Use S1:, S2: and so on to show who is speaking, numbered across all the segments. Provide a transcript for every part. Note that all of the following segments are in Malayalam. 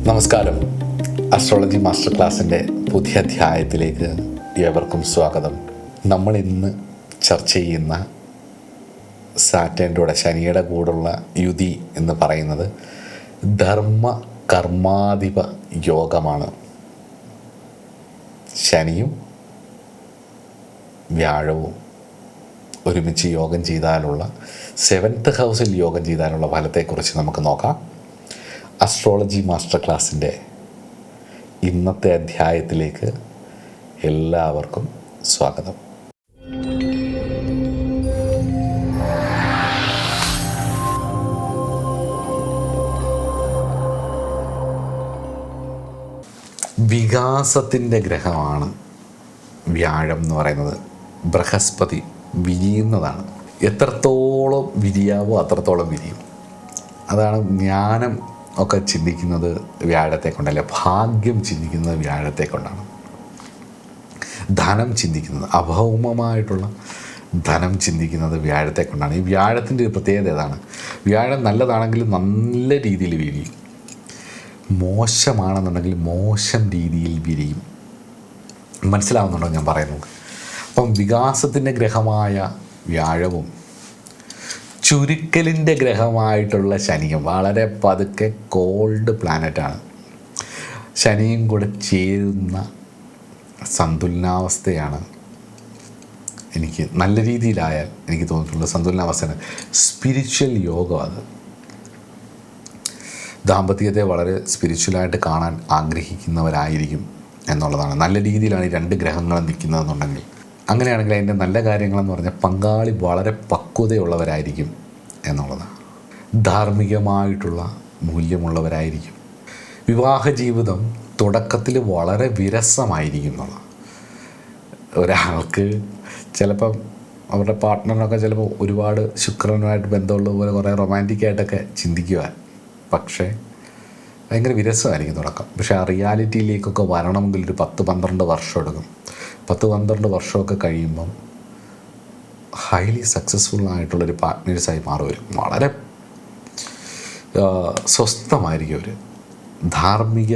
S1: നമസ്കാരം. അസ്ട്രോളജി മാസ്റ്റർ ക്ലാസ്സിൻ്റെ പുതിയ അധ്യായത്തിലേക്ക് ഏവർക്കും സ്വാഗതം. നമ്മൾ ഇന്ന് ചർച്ച ചെയ്യുന്ന സാറ്റേൻ്റെ കൂടെ ശനിയുടെ കൂടെയുള്ള യുതി എന്ന് പറയുന്നത് ധർമ്മ കർമാധിപ യോഗമാണ്. ശനിയും വ്യാഴവും ഒരുമിച്ച് യോഗം ചെയ്താലുള്ള 7th ഹൗസിൽ യോഗം ചെയ്താലുള്ള ഫലത്തെക്കുറിച്ച് നമുക്ക് നോക്കാം. അസ്ട്രോളജി മാസ്റ്റർ ക്ലാസ്സിൻ്റെ ഇന്നത്തെ അധ്യായത്തിലേക്ക് എല്ലാവർക്കും സ്വാഗതം. വികാസത്തിൻ്റെ ഗ്രഹമാണ് വ്യാഴം എന്ന് പറയുന്നത്. ബൃഹസ്പതി വിരിയുന്നതാണ്. എത്രത്തോളം വിരിയാവോ അത്രത്തോളം വിരിയും. അതാണ് ജ്ഞാനം ഒക്കെ ചിന്തിക്കുന്നത് വ്യാഴത്തെ കൊണ്ടല്ല, ഭാഗ്യം ചിന്തിക്കുന്നത് വ്യാഴത്തെ കൊണ്ടാണ്. ധനം ചിന്തിക്കുന്നത്, അഭൗമമായിട്ടുള്ള ധനം ചിന്തിക്കുന്നത് വ്യാഴത്തെ കൊണ്ടാണ്. ഈ വ്യാഴത്തിൻ്റെ ഒരു പ്രത്യേകത ഏതാണ്? വ്യാഴം നല്ലതാണെങ്കിൽ നല്ല രീതിയിൽ വിരിയും, മോശമാണെന്നുണ്ടെങ്കിൽ മോശം രീതിയിൽ വിരിയും. മനസ്സിലാവുന്നുണ്ടോ ഞാൻ പറയുന്നത്? അപ്പം വികാസത്തിൻ്റെ ഗ്രഹമായ വ്യാഴവും ചുരുക്കലിൻ്റെ ഗ്രഹമായിട്ടുള്ള ശനിയും വളരെ പതുക്കെ കോൾഡ് പ്ലാനറ്റാണ്. ശനിയും കൂടെ ചേരുന്ന സന്തുലനാവസ്ഥയാണ് എനിക്ക് നല്ല രീതിയിലായാൽ എനിക്ക് തോന്നിയിട്ടുള്ള സന്തുലനാവസ്ഥയാണ്. സ്പിരിച്വൽ യോഗം. അത് ദാമ്പത്യത്തെ വളരെ സ്പിരിച്വലായിട്ട് കാണാൻ ആഗ്രഹിക്കുന്നവരായിരിക്കും എന്നുള്ളതാണ്. നല്ല രീതിയിലാണ് ഈ രണ്ട് ഗ്രഹങ്ങളും നിൽക്കുന്നതെന്നുണ്ടെങ്കിൽ, അങ്ങനെയാണെങ്കിൽ അതിൻ്റെ നല്ല കാര്യങ്ങളെന്ന് പറഞ്ഞാൽ പങ്കാളി വളരെ പക്വതയുള്ളവരായിരിക്കും എന്നുള്ളതാണ്. ധാർമ്മികമായിട്ടുള്ള മൂല്യമുള്ളവരായിരിക്കും. വിവാഹ ജീവിതം തുടക്കത്തിൽ വളരെ വിരസമായിരിക്കും എന്നുള്ളത്. ഒരാൾക്ക് ചിലപ്പം അവരുടെ പാർട്ട്ണറിനൊക്കെ ചിലപ്പോൾ ഒരുപാട് ശുക്രനുമായിട്ട് ബന്ധമുള്ളതുപോലെ കുറേ റൊമാൻറ്റിക്കായിട്ടൊക്കെ ചിന്തിക്കുക, പക്ഷേ ഭയങ്കര വിരസമായിരിക്കും തുടക്കം. പക്ഷേ ആ റിയാലിറ്റിയിലേക്കൊക്കെ വരണമെങ്കിൽ ഒരു 10-12 വർഷം എടുക്കും. 10-12 വർഷമൊക്കെ കഴിയുമ്പം ഹൈലി സക്സസ്ഫുള്ളായിട്ടുള്ളൊരു പാർട്ട്നേഴ്സായി മാറും. വളരെ സ്വസ്ഥമായിരിക്കും. അവർ ധാർമ്മിക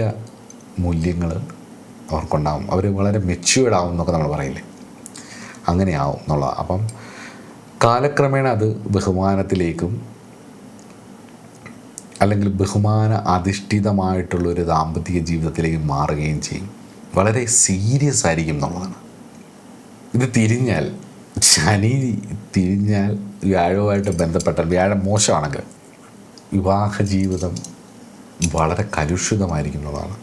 S1: മൂല്യങ്ങൾ അവർക്കുണ്ടാകും. അവർ വളരെ മെച്യൂർഡ് ആവും എന്നൊക്കെ നമ്മൾ പറയില്ലേ, അങ്ങനെയാവും എന്നുള്ളതാണ്. അപ്പം കാലക്രമേണ അത് ബഹുമാനത്തിലേക്കും അല്ലെങ്കിൽ ബഹുമാന അധിഷ്ഠിതമായിട്ടുള്ളൊരു ദാമ്പത്യ ജീവിതത്തിലേക്ക് മാറുകയും ചെയ്യും. വളരെ സീരിയസ് ആയിരിക്കും എന്നുള്ളതാണ്. ഇത് തിരിഞ്ഞാൽ, ശനി തിരിഞ്ഞാൽ വ്യാഴവുമായിട്ട് ബന്ധപ്പെട്ടാൽ, വ്യാഴം മോശമാണെങ്കിൽ വിവാഹ ജീവിതം വളരെ കലുഷിതമായിരിക്കും എന്നുള്ളതാണ്.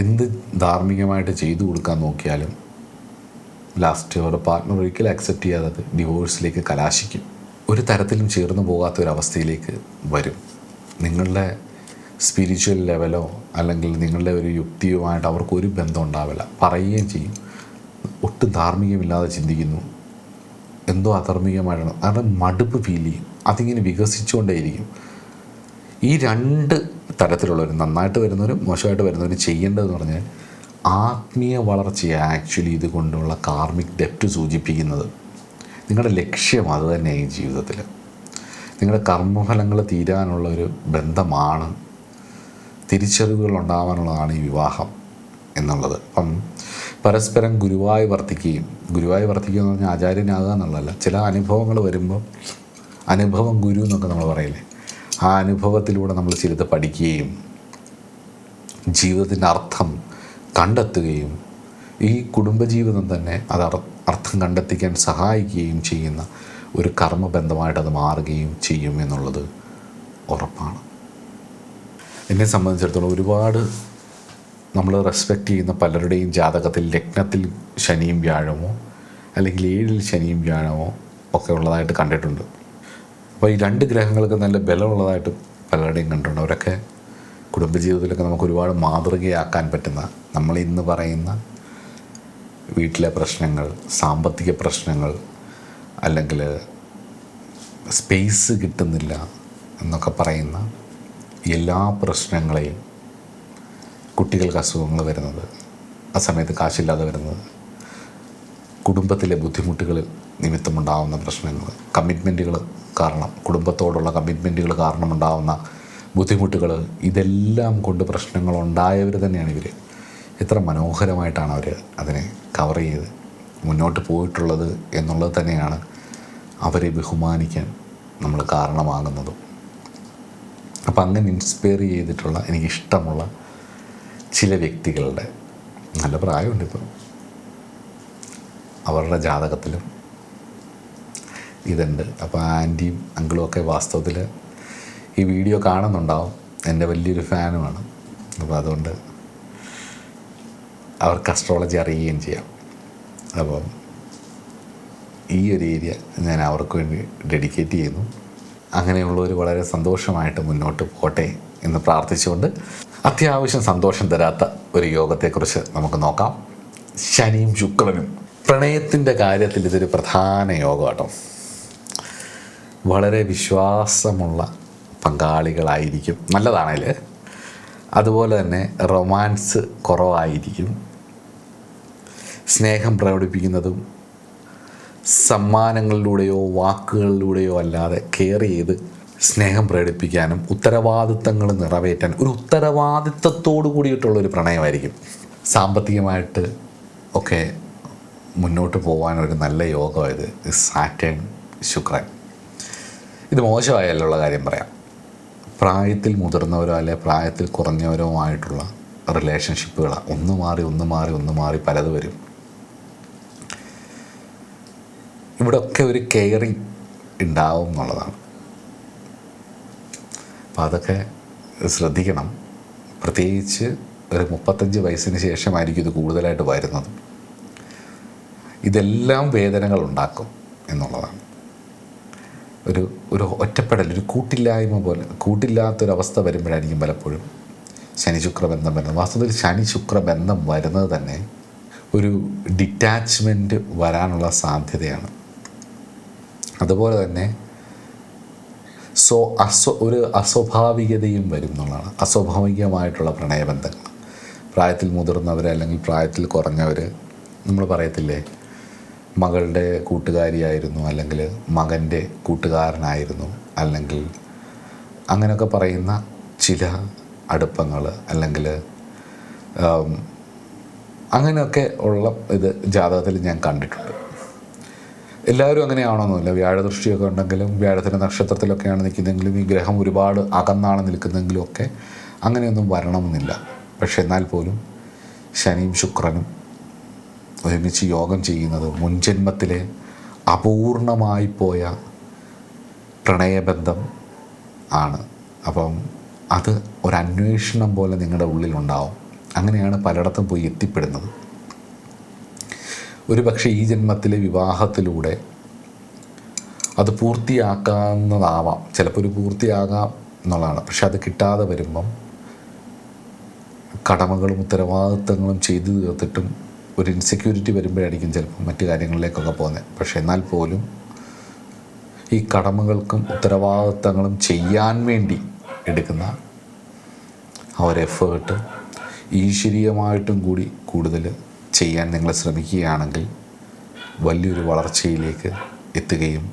S1: എന്ത് ധാർമ്മികമായിട്ട് ചെയ്തു കൊടുക്കാൻ നോക്കിയാലും ലാസ്റ്റ് അവരുടെ പാർട്ട്ണർ ഒരിക്കലും അക്സെപ്റ്റ് ചെയ്യാതെ അത് ഡിവോഴ്സിലേക്ക് കലാശിക്കും. ഒരു തരത്തിലും ചേർന്ന് പോകാത്ത ഒരവസ്ഥയിലേക്ക് വരും. നിങ്ങളുടെ സ്പിരിച്വൽ ലെവലോ അല്ലെങ്കിൽ നിങ്ങളുടെ ഒരു യുക്തിയുമായിട്ട് അവർക്കൊരു ബന്ധം ഉണ്ടാവില്ല. പറയുകയും ചെയ്യും, ഒട്ടും ധാർമ്മികമില്ലാതെ ചിന്തിക്കുന്നു, എന്തോ അധാർമികമായിട്ടാണ്. കാരണം മടുപ്പ് ഫീൽ ചെയ്യും. അതിങ്ങനെ വികസിച്ചുകൊണ്ടേയിരിക്കും. ഈ രണ്ട് തരത്തിലുള്ളവർ, നന്നായിട്ട് വരുന്നവരും മോശമായിട്ട് വരുന്നവരും ചെയ്യേണ്ടതെന്ന് പറഞ്ഞാൽ ആത്മീയ വളർച്ചയെ ആക്ച്വലി ഇതുകൊണ്ടുള്ള കാർമിക് ഡെപ്റ്റ് സൂചിപ്പിക്കുന്നത്. നിങ്ങളുടെ ലക്ഷ്യം അത് തന്നെയാണ് ഈ ജീവിതത്തിൽ. നിങ്ങളുടെ കർമ്മഫലങ്ങൾ തീരാനുള്ള ഒരു ബന്ധമാണ്, തിരിച്ചറിവുകൾ ഉണ്ടാവാനുള്ളതാണ് ഈ വിവാഹം എന്നുള്ളത്. അപ്പം പരസ്പരം ഗുരുവായി വർത്തിക്കുകയും എന്ന് പറഞ്ഞാൽ ആചാര്യനാകുക എന്നുള്ളതല്ല. ചില അനുഭവങ്ങൾ വരുമ്പോൾ അനുഭവം ഗുരു എന്നൊക്കെ നമ്മൾ പറയില്ലേ, ആ അനുഭവത്തിലൂടെ നമ്മൾ ചിലത് പഠിക്കുകയും ജീവിതത്തിൻ്റെ അർത്ഥം കണ്ടെത്തുകയും ഈ കുടുംബജീവിതം തന്നെ അത് അർത്ഥം കണ്ടെത്തിക്കാൻ സഹായിക്കുകയും ചെയ്യുന്ന ഒരു കർമ്മബന്ധമായിട്ട് അത് മാറുകയും ചെയ്യും എന്നുള്ളത് ഉറപ്പാണ്. എന്നെ സംബന്ധിച്ചിടത്തോളം ഒരുപാട് നമ്മൾ റെസ്പെക്റ്റ് ചെയ്യുന്ന പലരുടെയും ജാതകത്തിൽ ലഗ്നത്തിൽ ശനിയും വ്യാഴമോ അല്ലെങ്കിൽ 7ൽ ശനിയും വ്യാഴമോ ഒക്കെ ഉള്ളതായിട്ട് കണ്ടിട്ടുണ്ട്. അപ്പോൾ ഈ രണ്ട് ഗ്രഹങ്ങൾക്ക് നല്ല ബലമുള്ളതായിട്ട് പലരുടെയും കണ്ടിട്ടുണ്ട്. അവരൊക്കെ കുടുംബജീവിതത്തിലൊക്കെ നമുക്ക് ഒരുപാട് മാതൃകയാക്കാൻ പറ്റുന്ന, നമ്മൾ ഇന്ന് പറയുന്ന വീട്ടിലെ പ്രശ്നങ്ങൾ, സാമ്പത്തിക പ്രശ്നങ്ങൾ, അല്ലെങ്കിൽ സ്പേസ് കിട്ടുന്നില്ല എന്നൊക്കെ പറയുന്ന എല്ലാ പ്രശ്നങ്ങളെയും, കുട്ടികൾക്ക് അസുഖങ്ങൾ വരുന്നത്, ആ സമയത്ത് കാശില്ലാതെ വരുന്നത്, കുടുംബത്തിലെ ബുദ്ധിമുട്ടുകൾ നിമിത്തമുണ്ടാകുന്ന പ്രശ്നങ്ങൾ, കമ്മിറ്റ്മെൻറ്റുകൾ കാരണം, കുടുംബത്തോടുള്ള കമ്മിറ്റ്മെൻറ്റുകൾ കാരണമുണ്ടാകുന്ന ബുദ്ധിമുട്ടുകൾ, ഇതെല്ലാം കൊണ്ട് പ്രശ്നങ്ങളുണ്ടായവർ തന്നെയാണ് ഇവർ. എത്ര മനോഹരമായിട്ടാണ് അവർ അതിനെ കവർ ചെയ്ത് മുന്നോട്ട് പോയിട്ടുള്ളത് എന്നുള്ളത് തന്നെയാണ് അവരെ ബഹുമാനിക്കാൻ നമ്മൾ കാരണമാകുന്നതും. അപ്പം അങ്ങനെ ഇൻസ്പയർ ചെയ്തിട്ടുള്ള എനിക്കിഷ്ടമുള്ള ചില വ്യക്തികളുടെ, നല്ല പ്രായമുണ്ട് ഇപ്പോൾ, അവരുടെ ജാതകത്തിലും ഇതുണ്ട്. അപ്പോൾ ആൻറ്റിയും അങ്കിളും ഒക്കെ വാസ്തവത്തിൽ ഈ വീഡിയോ കാണുന്നുണ്ടാവും, എൻ്റെ വലിയൊരു ഫാനുമാണ്. അപ്പോൾ അതുകൊണ്ട് അവർക്ക് അസ്ട്രോളജി അറിയുകയും ചെയ്യാം. അപ്പം ഈ ഒരു ഏരിയ ഞാൻ അവർക്ക് വേണ്ടി ഡെഡിക്കേറ്റ് ചെയ്യുന്നു. അങ്ങനെയുള്ളവർ വളരെ സന്തോഷമായിട്ട് മുന്നോട്ട് പോട്ടെ എന്ന് പ്രാർത്ഥിച്ചുകൊണ്ട് അത്യാവശ്യം സന്തോഷം തരാത്ത ഒരു യോഗത്തെക്കുറിച്ച് നമുക്ക് നോക്കാം. ശനിയും ശുക്രനും. പ്രണയത്തിൻ്റെ കാര്യത്തിൽ ഇതൊരു പ്രധാന യോഗം കേട്ടോ. വളരെ വിശ്വാസമുള്ള പങ്കാളികളായിരിക്കും, നല്ലതാണേൽ. അതുപോലെ തന്നെ റൊമാൻസ് കുറവായിരിക്കും. സ്നേഹം പ്രകടിപ്പിക്കുന്നതും സമ്മാനങ്ങളിലൂടെയോ വാക്കുകളിലൂടെയോ അല്ലാതെ കെയർ ചെയ്ത് സ്നേഹം പ്രകടിപ്പിക്കാനും ഉത്തരവാദിത്തങ്ങൾ നിറവേറ്റാൻ ഒരു ഉത്തരവാദിത്തത്തോടു കൂടിയിട്ടുള്ളൊരു പ്രണയമായിരിക്കും. സാമ്പത്തികമായിട്ട് ഒക്കെ മുന്നോട്ട് പോകാനൊരു നല്ല യോഗമായത് സാറ്റേൺ ശുക്രൻ. ഇത് മോശമായാലുള്ള കാര്യം പറയാം. പ്രായത്തിൽ മുതിർന്നവരോ അല്ലെ പ്രായത്തിൽ കുറഞ്ഞവരോ ആയിട്ടുള്ള റിലേഷൻഷിപ്പുകളാണ്. ഒന്ന് മാറി പലത് വരും. ഇവിടെയൊക്കെ ഒരു കെയറിങ് ഉണ്ടാവും എന്നുള്ളതാണ്. അപ്പം അതൊക്കെ ശ്രദ്ധിക്കണം. പ്രത്യേകിച്ച് ഒരു 35 വയസ്സിന് ശേഷമായിരിക്കും ഇത് കൂടുതലായിട്ട് വരുന്നത്. ഇതെല്ലാം വേദനകൾ ഉണ്ടാക്കും എന്നുള്ളതാണ്. ഒരു ഒറ്റപ്പെടൽ, ഒരു കൂട്ടില്ലായ്മ പോലെ, കൂട്ടില്ലാത്തൊരവസ്ഥ വരുമ്പോഴായിരിക്കും പലപ്പോഴും ശനി ശുക്ര ബന്ധം വരുന്നത്. വാസ്തവത്തിൽ ശനി ശുക്ര ബന്ധം വരുന്നത് തന്നെ ഒരു ഡിറ്റാച്ച്മെൻറ്റ് വരാനുള്ള സാധ്യതയാണ്. അതുപോലെ തന്നെ ഒരു അസ്വാഭാവികതയും വരും എന്നുള്ളതാണ്. അസ്വാഭാവികമായിട്ടുള്ള പ്രണയബന്ധങ്ങൾ. പ്രായത്തിൽ മുതിർന്നവർ അല്ലെങ്കിൽ പ്രായത്തിൽ കുറഞ്ഞവർ, നമ്മൾ പറയത്തില്ലേ, മകളുടെ കൂട്ടുകാരിയായിരുന്നു അല്ലെങ്കിൽ മകൻ്റെ കൂട്ടുകാരനായിരുന്നു, അല്ലെങ്കിൽ അങ്ങനെയൊക്കെ പറയുന്ന ചില അടുപ്പങ്ങൾ, അല്ലെങ്കിൽ അങ്ങനെയൊക്കെ ഉള്ള ഇത് ജാതകത്തിൽ ഞാൻ കണ്ടിട്ടുണ്ട്. എല്ലാവരും അങ്ങനെയാണോന്നുമില്ല. വ്യാഴദൃഷ്ടിയൊക്കെ ഉണ്ടെങ്കിലും വ്യാഴത്തിൻ്റെ നക്ഷത്രത്തിലൊക്കെയാണ് നിൽക്കുന്നതെങ്കിലും ഈ ഗ്രഹം ഒരുപാട് അകന്നാണ് നിൽക്കുന്നതെങ്കിലും ഒക്കെ അങ്ങനെയൊന്നും വരണമെന്നില്ല. പക്ഷെ എന്നാൽ പോലും ശനിയും ശുക്രനും ഒരുമിച്ച് യോഗം ചെയ്യുന്നത് മുൻജന്മത്തിലെ അപൂർണമായി പോയ പ്രണയബന്ധം ആണ്. അപ്പം അത് ഒരന്വേഷണം പോലെ നിങ്ങളുടെ ഉള്ളിലുണ്ടാവും. അങ്ങനെയാണ് പലയിടത്തും പോയി എത്തിപ്പെടുന്നത്. ഒരു പക്ഷേ ഈ ജന്മത്തിലെ വിവാഹത്തിലൂടെ അത് പൂർത്തിയാക്കാവുന്നതാവാം. ചിലപ്പോൾ ഒരു പൂർത്തിയാകാം എന്നുള്ളതാണ്. പക്ഷെ അത് കിട്ടാതെ വരുമ്പം കടമകളും ഉത്തരവാദിത്തങ്ങളും ചെയ്തു തീർത്തിട്ടും ഒരു ഇൻസെക്യൂരിറ്റി വരുമ്പോഴായിരിക്കും ചിലപ്പോൾ മറ്റു കാര്യങ്ങളിലേക്കൊക്കെ പോകുന്നത്. പക്ഷെ എന്നാൽ പോലും ഈ കടമകൾക്കും ഉത്തരവാദിത്തങ്ങളും ചെയ്യാൻ വേണ്ടി എടുക്കുന്ന ആ ഒരു എഫേർട്ട് ഈശ്വരീയമായിട്ടും കൂടി കൂടുതൽ ചെയ്യാൻ നിങ്ങൾ ശ്രമിക്കുകയാണെങ്കിൽ വലിയൊരു വളർച്ചയിലേക്ക് എത്തുകയും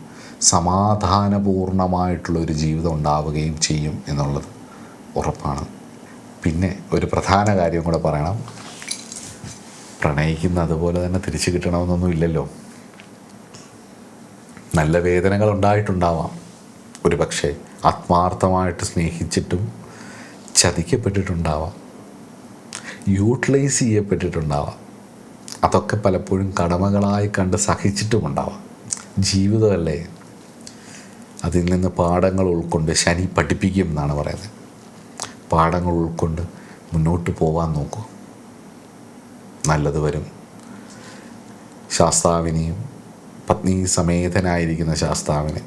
S1: സമാധാനപൂർണമായിട്ടുള്ളൊരു ജീവിതം ഉണ്ടാവുകയും ചെയ്യും എന്നുള്ളത് ഉറപ്പാണ്. പിന്നെ ഒരു പ്രധാന കാര്യം കൂടെ പറയണം. പ്രണയിക്കുന്ന അതുപോലെ തന്നെ തിരിച്ചു കിട്ടണമെന്നൊന്നും ഇല്ലല്ലോ. നല്ല വേദനകൾ ഉണ്ടായിട്ടുണ്ടാവാം. ഒരു പക്ഷേ ആത്മാർത്ഥമായിട്ട് സ്നേഹിച്ചിട്ടും ചതിക്കപ്പെട്ടിട്ടുണ്ടാവാം, യൂട്ടിലൈസ് ചെയ്യപ്പെട്ടിട്ടുണ്ടാവാം. അതൊക്കെ പലപ്പോഴും കടമകളായി കണ്ട് സഹിച്ചിട്ടുമുണ്ടാവാം. ജീവിതമല്ലേ, അതിൽ നിന്ന് പാഠങ്ങൾ ഉൾക്കൊണ്ട് ശനി പഠിപ്പിക്കും എന്നാണ് പറയുന്നത്. പാഠങ്ങൾ ഉൾക്കൊണ്ട് മുന്നോട്ട് പോകാൻ നോക്കൂ, നല്ലത് വരും. ശാസ്താവിനെയും പത്നി സമേതനായിരിക്കുന്ന ശാസ്താവിനെ,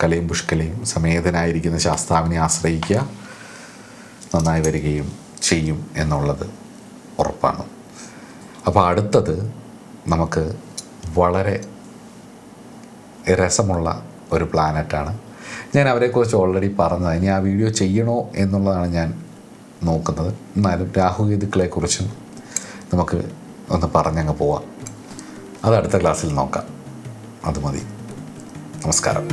S1: കലയും പുഷ്കലയും സമേതനായിരിക്കുന്ന ശാസ്താവിനെ ആശ്രയിക്കുക, നന്നായി വരികയും ചെയ്യും എന്നുള്ളത് ഉറപ്പാണ്. അപ്പോൾ അടുത്തത് നമുക്ക് വളരെ രസമുള്ള ഒരു പ്ലാനറ്റാണ്. ഞാൻ അവരെക്കുറിച്ച് ഓൾറെഡി പറഞ്ഞത്. ഇനി ആ വീഡിയോ ചെയ്യണോ എന്നുള്ളതാണ് ഞാൻ നോക്കുന്നത്. എന്നാലും രാഹുകേതുക്കളെക്കുറിച്ചും നമുക്ക് ഒന്ന് പറഞ്ഞങ്ങ് പോവാം. അത് അടുത്ത ക്ലാസ്സിൽ നോക്കാം. അത് മതി. നമസ്കാരം.